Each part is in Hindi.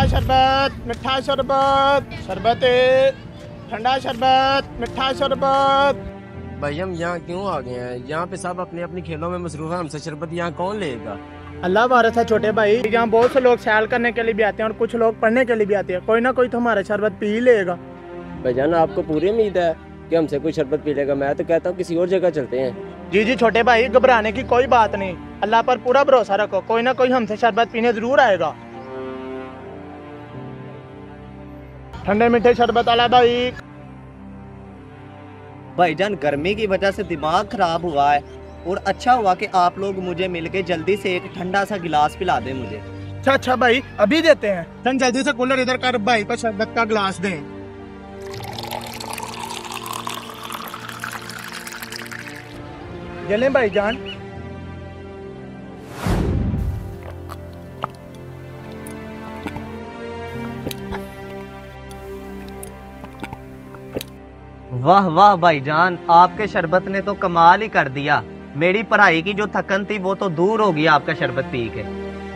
शरबत, मिठा शरबत, शरबत, ठंडा शरबत, मिठा शरबत। भाई हम यहाँ क्यों आ गए हैं? यहाँ पे सब अपने अपने खेलों में मसरूफ है, हमसे शरबत यहाँ कौन लेगा? अल्लाह वारस है छोटे भाई, यहाँ बहुत से लोग सैर करने के लिए भी आते हैं और कुछ लोग पढ़ने के लिए भी आते हैं। कोई ना कोई तो हमारा शरबत पी ही लेगा। भाईजान आपको पूरी उम्मीद है कि हमसे कोई शरबत पी लेगा? मैं तो कहता हूँ किसी और जगह चलते हैं। जी जी छोटे भाई, घबराने की कोई बात नहीं, अल्लाह पर पूरा भरोसा रखो, कोई ना कोई हमसे शरबत पीने जरूर आएगा। ठंडे मीठे शरबत वाला भाई। भाईजान गर्मी की वजह से दिमाग खराब हुआ है और अच्छा हुआ कि आप लोग मुझे मिलके जल्दी से एक ठंडा सा गिलास पिला दें मुझे। अच्छा भाई, अभी देते हैं। चल जल्दी से कूलर इधर कर, भाई को शरबत का गिलास दें। जलें भाईजान। वाह वाह भाईजान, आपके शरबत ने तो कमाल ही कर दिया। मेरी पढ़ाई की जो थकन थी वो तो दूर हो गई आपका शरबत पी के।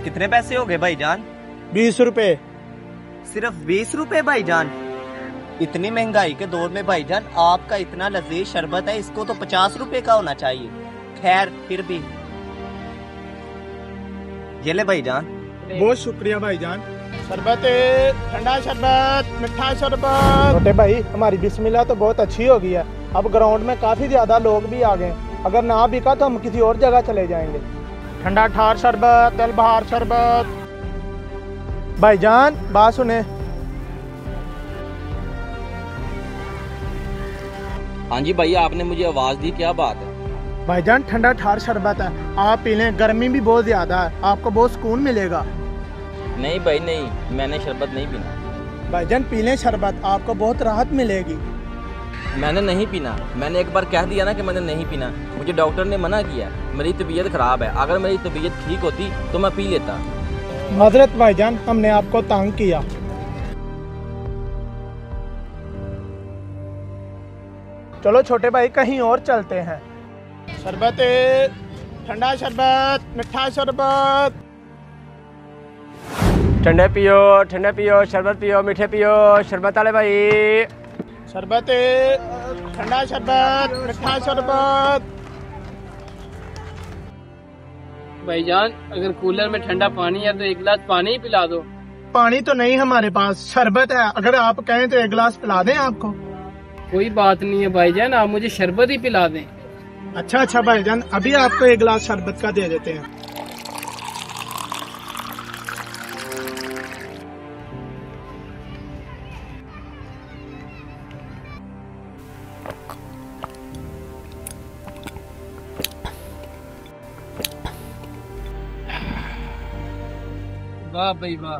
कितने पैसे हो गए भाईजान? 20 रुपए। सिर्फ 20 रुपए भाईजान? इतनी महंगाई के दौर में भाईजान आपका इतना लजीज शरबत है, इसको तो 50 रुपए का होना चाहिए। खैर फिर भी ये ले भाईजान। बहुत शुक्रिया भाईजान। शरबत, ठंडा शरबत, मिठा शरबत। छोटे भाई हमारी बिस्मिल्लाह तो बहुत अच्छी हो गई है। अब ग्राउंड में काफी ज्यादा लोग भी आ गए, अगर ना बिका तो हम किसी और जगह चले जाएंगे। ठंडा ठार शरबत, दिल बहार शरबत। भाईजान बात सुने। हाँ जी भैया, आपने मुझे आवाज दी, क्या बात है? भाईजान ठंडा ठार शरबत है, आप पी लें, गर्मी भी बहुत ज्यादा है, आपको बहुत सुकून मिलेगा। नहीं भाई नहीं, मैंने शरबत नहीं पीना। भाईजान पी लें शरबत, आपको बहुत राहत मिलेगी। मैंने नहीं पीना, मैंने एक बार कह दिया ना कि मैंने नहीं पीना। मुझे डॉक्टर ने मना किया, मेरी तबीयत खराब है, अगर मेरी तबीयत ठीक होती तो मैं पी लेता। माजरत भाईजान, हमने आपको तंग किया। चलो छोटे भाई कहीं और चलते हैं। शरबत, ठंडा शरबत, मिठा शरबत। ठंडे पियो, शरबत पियो, मीठे पियो, शरबत वाले भाई। शरबत, ठंडा शरबत, मिठा शरबत। भाईजान अगर कूलर में ठंडा पानी है तो एक गिलास पानी ही पिला दो। पानी तो नहीं हमारे पास, शरबत है, अगर आप कहें तो एक गिलास पिला दें आपको। कोई बात नहीं है भाईजान, आप मुझे शरबत ही पिला दें। अच्छा भाईजान, अभी आपको एक गिलास शरबत का दे देते हैं। वाह भाई वाह,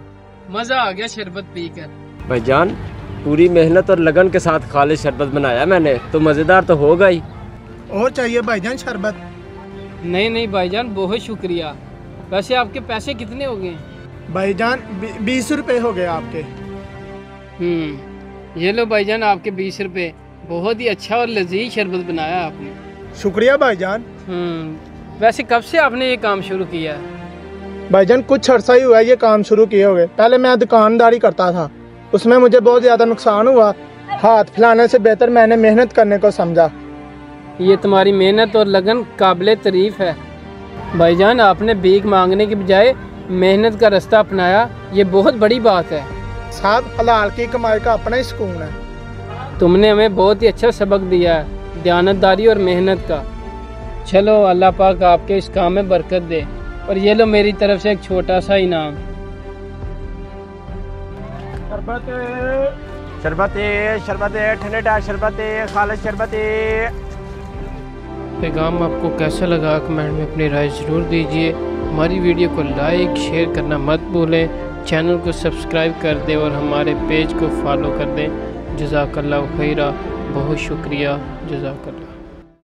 मजा आ गया शरबत पीकर। भाईजान पूरी मेहनत और लगन के साथ खालिद शरबत बनाया मैंने, तो मजेदार तो होगा ही। और चाहिए भाईजान शरबत? नहीं भाईजान, बहुत शुक्रिया। वैसे आपके पैसे कितने हो गए? भाईजान 20 रुपए हो गए आपके। ये लो भाईजान आपके 20 रुपए। बहुत ही अच्छा और लजीज शरबत बनाया आपने। शुक्रिया भाईजान। वैसे कब से आपने ये काम शुरू किया है? भाईजान कुछ अर्सा ही हुआ है ये काम शुरू किए हुए। पहले मैं दुकानदारी करता था, उसमें मुझे बहुत ज्यादा नुकसान हुआ। हाथ फैलाने से बेहतर मैंने मेहनत करने को समझा। ये तुम्हारी मेहनत और लगन काबिले तारीफ है भाईजान। आपने भीख मांगने की बजाय मेहनत का रास्ता अपनाया, ये बहुत बड़ी बात है। साहब हलाल की कमाई का अपना ही सुकून है। तुमने हमें बहुत ही अच्छा सबक दिया है, दयानतदारी और मेहनत का। चलो अल्लाह पाक आपके इस काम में बरकत दे। और ये लो मेरी तरफ से एक छोटा सा इनाम। शरबत, ठंडे ठार शरबत, खालिद शरबत। पैगाम आपको कैसा लगा कमेंट में अपनी राय ज़रूर दीजिए। हमारी वीडियो को लाइक शेयर करना मत भूलें। चैनल को सब्सक्राइब कर दें और हमारे पेज को फॉलो कर दें। जज़ाकल्लाहु खैरा, बहुत शुक्रिया। जज़ाकल्लाह।